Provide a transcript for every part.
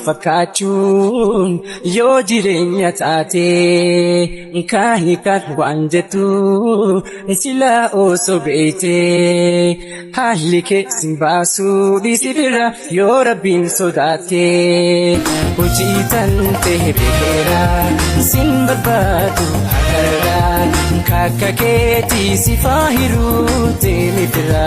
fakkachuun yoo jireenya taate kaani kan waan jettu sila osoo beekte haalli kee sin baasuu dhiisifira yoo rabbiin sodaatte hojii tan ta'e beekera sin barbaadu agarra kakka keetii si faahiruu deemifira.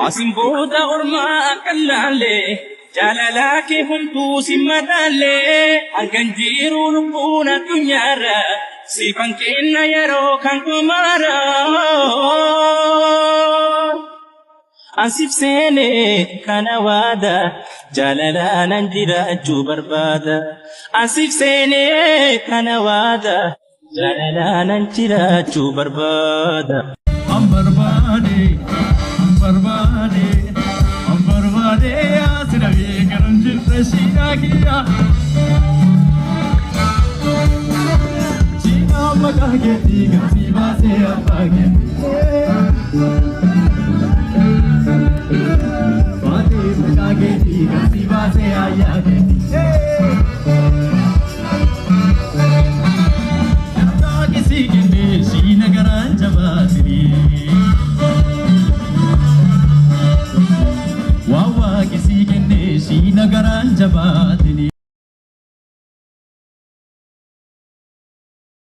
Asimboota ormaa qal'aalee jaalalaa kee homtuu simmataalee halkan jiruu lubbuun addunyaarra siifan kenna yeroo kan kumaara. Asif seenee kana waada jaalalaa nan jiraachuu barbaada. Asif seenee kana waada jaalalaa nan jiraachuu barbaada. Barbade asira beekaran jirta shiiraa China maqaa keetii gatii baasee abbaa keetii Baatee maqaa keetii gatii baasee ayyaa keetii Namtaa kisii kennee shiina garaan jabaatirii Wawa kisi kenne si nagaran jabatini